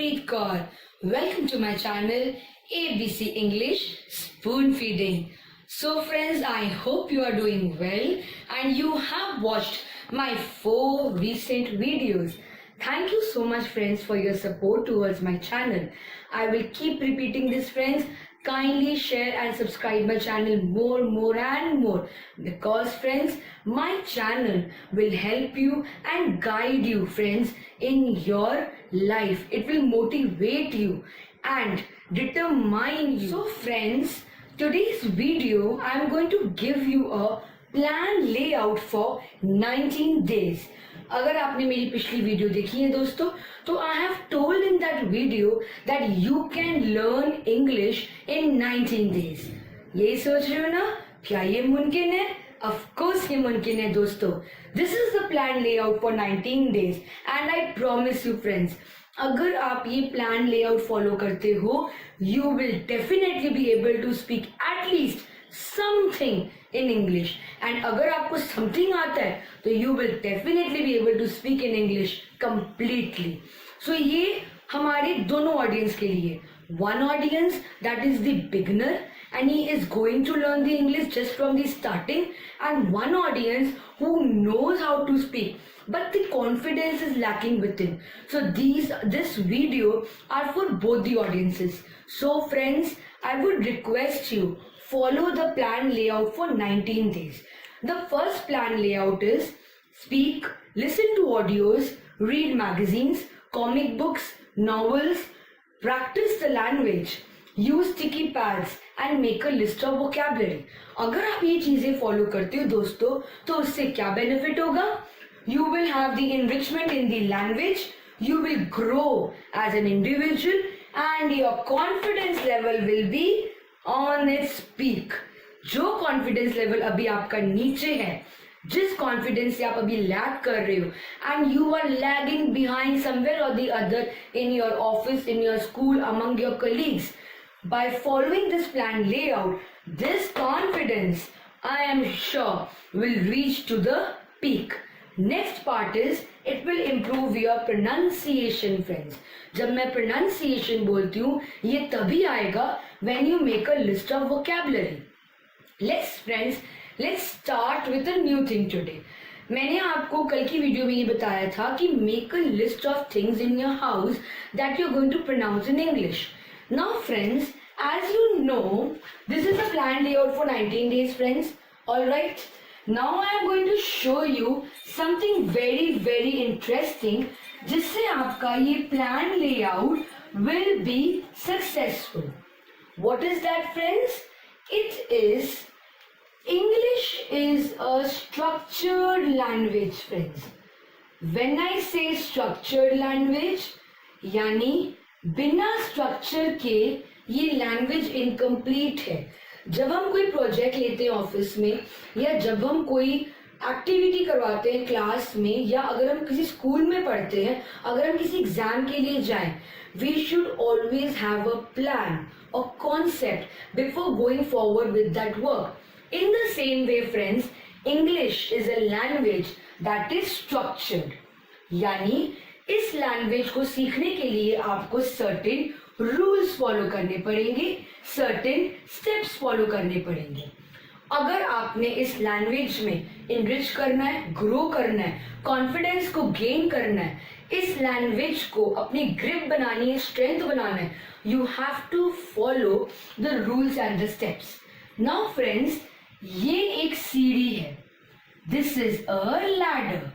Manprit kaur. Welcome to my channel ABC English Spoon Feeding. So friends, I hope you are doing well and you have watched my 4 recent videos. Thank you so much friends for your support towards my channel. I will keep repeating this friends. Kindly share and subscribe my channel more and more, because friends, my channel will help you and guide you friends in your life. It will motivate you and determine you. So friends, today's video I am going to give you a plan layout for 19 days. अगर आपने मेरी पिछली video देखी है दोस्तों, तो I have told in that video that you can learn English in 19 days. यही सोच रहे हो ना, क्या ये मुमकिन है? Of course ये मुमकिन है दोस्तों. This is the plan layout for 19 days and I promise you friends, अगर आप ये प्लान लेआउट फॉलो करते हो, you will definitely be able to speak at least something in English. And अगर आपको something आता है, तो you will definitely be able to speak in English completely. So ये हमारे दोनों audience के लिए, one audience that is the beginner and he is going to learn the English just from the starting, and one audience who knows how to speak but the confidence is lacking within. So this video are for both the audiences. So friends, I would request you follow the plan layout for 19 days. The first plan layout is speak, listen to audios, read magazines, comic books, novels, practice the language, use sticky pads and make a list of vocabulary. अगर आप ये चीजें follow करते हो दोस्तों, तो उससे क्या बेनिफिट होगा? You will have the enrichment in the language, you will grow as an individual and your confidence level will be on its peak. जो confidence level अभी आपका नीचे है, जिस confidence से आप अभी lag कर रहे हो, and you are lagging behind somewhere or the other in your office, in your school, among your colleagues, by following this plan layout, this confidence I am sure will reach to the peak. Next part is it will improve your pronunciation friends. जब मैं pronunciation बोलती हूँ, ये तभी आएगा when you make a list of vocabulary. Let's start with a new thing today. मैंने आपको कल की वीडियो में ये बताया था कि make a list of things in your house that you're going to pronounce in English. Now friends, as you know, this is a plan layout for 19 days friends. Alright. Now I am going to show you something very interesting जिससे आपका ये plan layout will be successful. What is that friends? It is English is a structured language friends. When I say structured language, यानी बिना structure के ये language incomplete है. जब हम कोई प्रोजेक्ट लेते हैं ऑफिस में, या जब हम कोई एक्टिविटी करवाते हैं क्लास में, या अगर हम किसी स्कूल में पढ़ते हैं, अगर हम किसी एग्जाम के लिए जाएं, we should always have a plan और concept before going forward with that work. In the same way friends, English is a language that is structured. यानी इस लैंग्वेज को सीखने के लिए आपको सर्टेन रूल्स फॉलो करने पड़ेंगे, सर्टेन स्टेप्स फॉलो करने पड़ेंगे. अगर आपने इस लैंग्वेज में इनरिच करना है, ग्रो करना है, कॉन्फिडेंस को गेन करना है, इस लैंग्वेज को अपनी ग्रिप बनानी है, स्ट्रेंथ बनाना है, you have to follow the rules and the steps. Now friends, ये एक सीढ़ी है. This is a ladder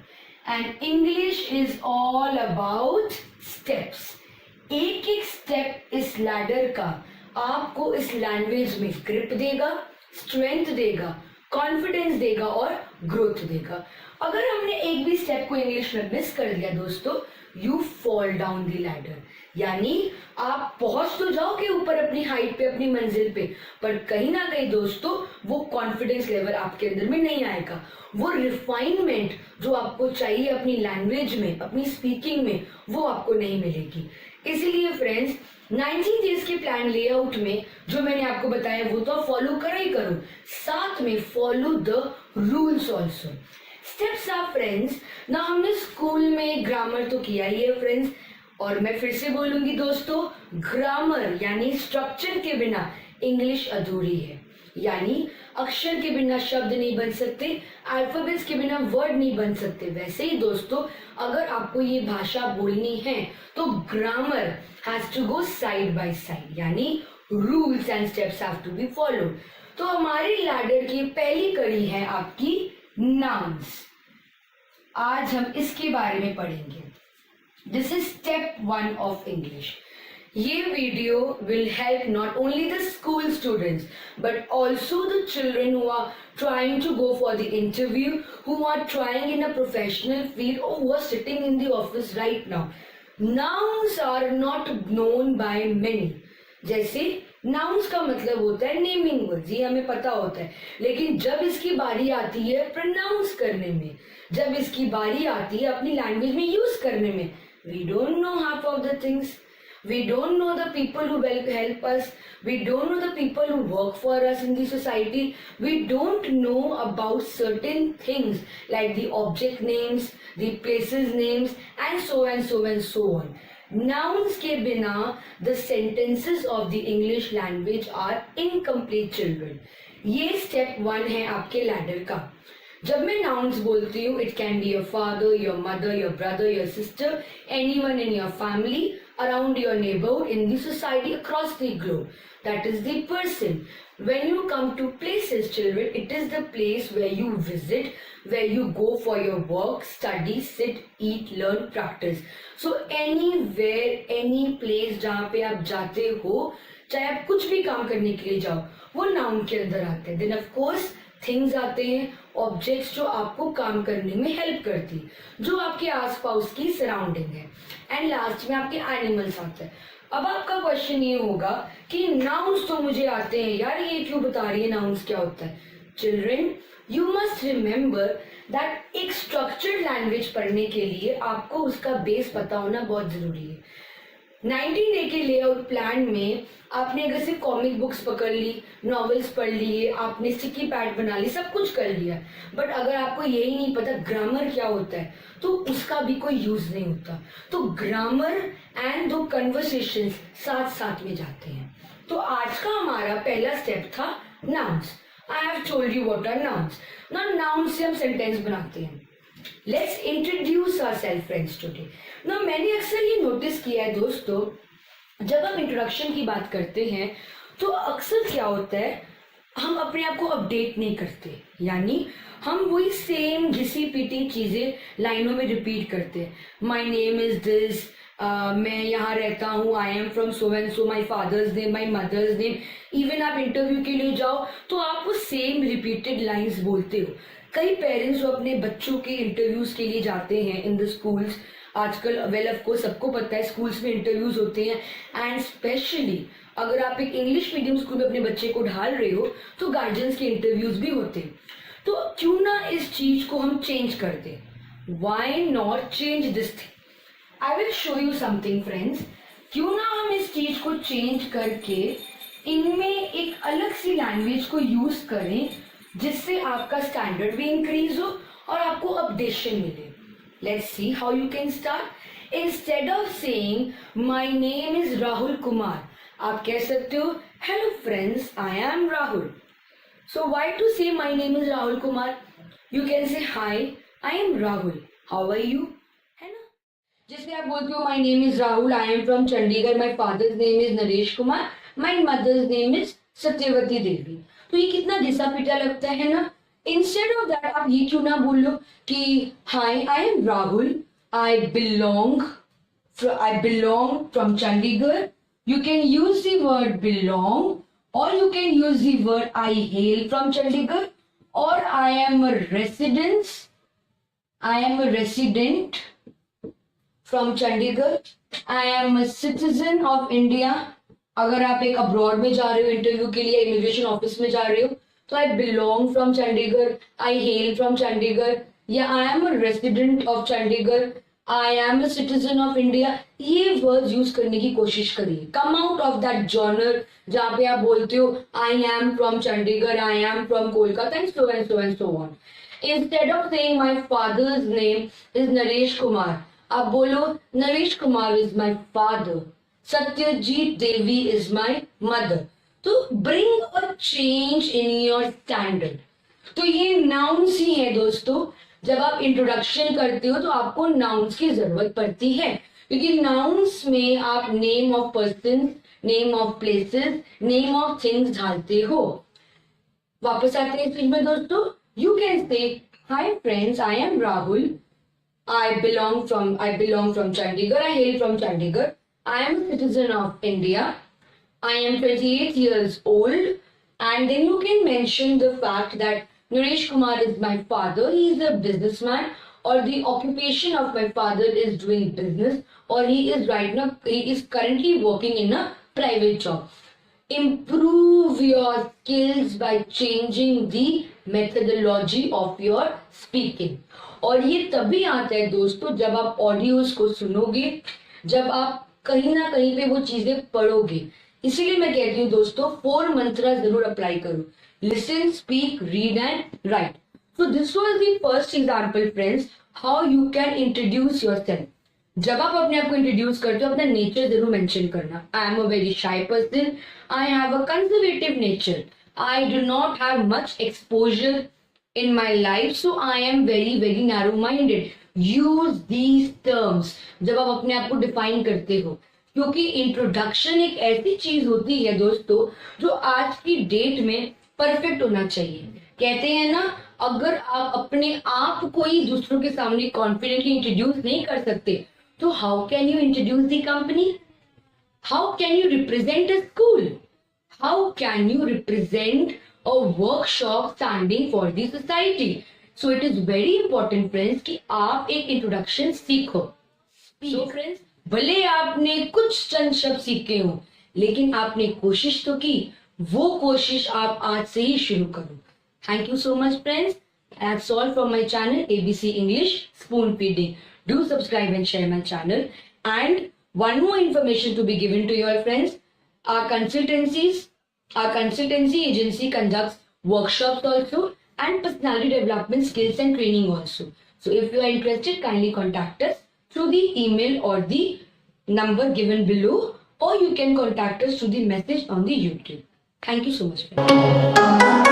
and English is all about steps. एक एक स्टेप इस लैडर का आपको इस लैंग्वेज में ग्रिप देगा, स्ट्रेंथ देगा, कॉन्फिडेंस देगा और ग्रोथ देगा. अगर हमने एक भी स्टेप को इंग्लिश में मिस कर दिया दोस्तों, you fall down the ladder. यानी आप पहुंच तो जाओगे ऊपर अपनी हाइट पे, अपनी मंजिल पे, पर कहीं ना कहीं दोस्तों वो कॉन्फिडेंस लेवल आपके अंदर में नहीं आएगा. वो रिफाइनमेंट जो आपको चाहिए अपनी लैंग्वेज में, अपनी स्पीकिंग में, वो आपको नहीं मिलेगी. इसलिए फ्रेंड्स, 19 डेज के प्लान लेआउट में जो मैंने आपको बताया वो तो फॉलो करो ही करो, साथ में follow the rules also. Steps of friends, ना हमने स्कूल में ग्रामर तो किया ही है फ्रेंड्स, और मैं फिर से बोलूंगी दोस्तों, ग्रामर यानी स्ट्रक्चर के बिना इंग्लिश अधूरी है। यानी अक्षर के बिना शब्द नहीं बन सकते, अल्फाबेट्स के बिना वर्ड नहीं बन सकते। वैसे ही दोस्तों, अगर आपको ये भाषा बोलनी है तो grammar has to go side by side, यानी rules and steps have to be followed. तो हमारी लैडर की पहली कड़ी है आपकी नाउन्स। आज हम इसके बारे में पढ़ेंगे। This is step 1 of English. ये video will help not only the school students but also the children who are trying to go for the interview, who are trying in a professional field or who are sitting in the office right now. Nouns are not known by many. जैसे nouns का मतलब होता है naming words, ये हमें पता होता है, लेकिन जब इसकी बारी आती है प्रोनाउंस करने में, जब इसकी बारी आती है अपनी लैंग्वेज में यूज करने में, we don't know half of the things. We don't know the people who will help us. We don't know the people who work for us in the society. We don't know about certain things like the object names, the places names, and so on. Nouns के बिना the sentences of the English language are incomplete, children. ये step 1 है आपके ladder का। जब मैं nouns बोलती हूँ, it can be your father, your mother, your brother, your sister, anyone in your family, around your neighborhood, in the society, across the globe. That is the person. When you come to places, children, it is the place where you visit, where you go for your work, study, sit, eat, learn, practice. So anywhere, any place जहाँ पे आप जाते हो, चाहे आप कुछ भी काम करने के लिए जाओ, वो noun के अंदर आते हैं। Then of course थिंग्स आते हैं, ऑब्जेक्ट्स जो आपको काम करने में हेल्प करती, जो आपके आसपास की सराउंडिंग है, एंड लास्ट में आपके एनिमल्स आते हैं। अब आपका क्वेश्चन ये होगा कि नाउन्स तो मुझे आते हैं यार, ये क्यों बता रही है नाउन्स क्या होता है? Children, you must remember that एक स्ट्रक्चर्ड लैंग्वेज पढ़ने के लिए आपको उसका बेस पता होना बहुत जरूरी है। 19A के लेआउट प्लान में आपने अगर सिर्फ कॉमिक बुक्स पकड़ ली, नॉवेल्स पढ़ लिए, आपने स्टिकी पैड बना ली, सब कुछ कर लिया, बट अगर आपको यही नहीं पता ग्रामर क्या होता है तो उसका भी कोई यूज नहीं होता। तो ग्रामर एंड दो कन्वर्सेशंस साथ साथ में जाते हैं। तो आज का हमारा पहला स्टेप था nouns. I have told you what are nouns. Now nouns से हम सेंटेंस बनाते हैं। Let's introduce ourselves friends today. ना मैंने अक्सर ये नोटिस किया है दोस्तों, जब हम इंट्रोडक्शन की बात करते हैं तो अक्सर क्या होता है, हम अपने आप को अपडेट नहीं करते, यानी हम वही सेम घिसी पीटी चीजें लाइनों में रिपीट करते हैं। माई नेम इज दिस, मैं यहाँ रहता हूँ, I am from so and so, my father's name, my mother's name. Even आप इंटरव्यू के लिए जाओ तो आप वो सेम रिपीटेड लाइन्स बोलते हो। कई पेरेंट्स जो अपने बच्चों के इंटरव्यूज के लिए जाते हैं इन द स्कूल्स, आजकल वेल ऑफ कोर्स सबको पता है स्कूल्स में इंटरव्यूज होते हैं, एंड स्पेशली अगर आप एक इंग्लिश मीडियम स्कूल में अपने बच्चे को ढाल रहे हो तो गार्जियंस के इंटरव्यूज भी होते हैं। तो क्यों ना इस चीज को हम चेंज कर दें? Why not change this thing? I will show you something friends. क्यों ना हम इस चीज को चेंज करके इनमें एक अलग सी लैंग्वेज को यूज करें, जिससे आपका स्टैंडर्ड भी इंक्रीज हो और आपको अपडेशन मिले। Let's see how you can start. Instead of saying my name is Rahul Kumar, आप कह सकते हो hello friends, I am Rahul. So why to say my name is Rahul Kumar? You can say hi, I am Rahul. How are you? है ना? जिसमें आप बोलते हो my name is Rahul, I am from Chandigarh, my father's name is Naresh Kumar, my mother's name is Satyavati Devi. तो ये कितना घिसा पिटा लगता है ना? इंस्टेड ऑफ दैट आप ये क्यों ना बोलो कि hi I am Rahul, I belong from Chandigarh. You can use the word belong और you can use the word I hail from Chandigarh, और I am a resident from Chandigarh, I am a citizen of India. अगर आप एक abroad में जा रहे हो interview के लिए, इमिग्रेशन ऑफिस में जा रहे हो, तो I belong from Chandigarh, I hail from Chandigarh, या I am a resident of Chandigarh, I am a citizen of India. ये वर्ड्स यूज करने की कोशिश करिए। Come out of that genre जहाँ पे आप बोलते हो I am from Chandigarh, I am from Kolkata, and so and so and so on. Instead of saying my father's name is Naresh Kumar, आप बोलो Naresh Kumar is my father, Satyajit Devi is my mother. तो bring a change in your standard. तो ये nouns ही है दोस्तों. जब आप introduction करते हो तो आपको नाउन्स की जरूरत पड़ती है, क्योंकि नाउन्स में आप name of person, name of places, name of things डालते हो. वापस आते हैं इसमें दोस्तों. You can say hi friends, I am Rahul. I belong from Chandigarh. I hail from Chandigarh. I am a citizen of India. I am 28 years old. And then you can mention the fact that Naresh Kumar is my father. He is a businessman, or the occupation of my father is doing business, or he is currently working in a private job. Improve your skills by changing the methodology of your speaking. और ये तभी आता है दोस्तों जब आप audios को सुनोगे, जब आप कहीं ना कहीं पे वो चीजें पढ़ोगे. इसीलिए मैं कहती हूँ दोस्तों 4 मंत्रा जरूर अप्लाई करो. Listen, speak, read and right. So this was the first example friends, how you can introduce yourself. जब आप अपने आप को इंट्रोड्यूस करते हो अपना नेचर जरूर मेंशन करना. आई am a very shy person. I have a conservative nature. I do not have much exposure in my life, so I am very narrow minded. Use these terms जब आप अपने आप को डिफाइन करते हो, क्योंकि इंट्रोडक्शन एक ऐसी चीज होती है दोस्तों जो आज की डेट में परफेक्ट होना चाहिए. कहते हैं ना, अगर आप अपने आप को ही दूसरों के सामने कॉन्फिडेंटली इंट्रोड्यूस नहीं कर सकते तो how can you introduce the company? How can you represent a school? How can you represent a workshop standing for the society? So it is very important friends कि आप एक इंट्रोडक्शन सीखो. So friends, भले आपने कुछ चंद शब्द सीखे हो, लेकिन आपने कोशिश तो की. वो कोशिश आप आज से ही शुरू करो. Thank you so much friends. That's all from my channel ABC English Spoon Feeding. Do subscribe and share my channel. And one more information to be given to your friends. Our consultancy agency conducts workshops also and personality development skills and training also. So if you are interested, kindly contact us through the email or the number given below, or you can contact us through the message on the YouTube. Thank you so much.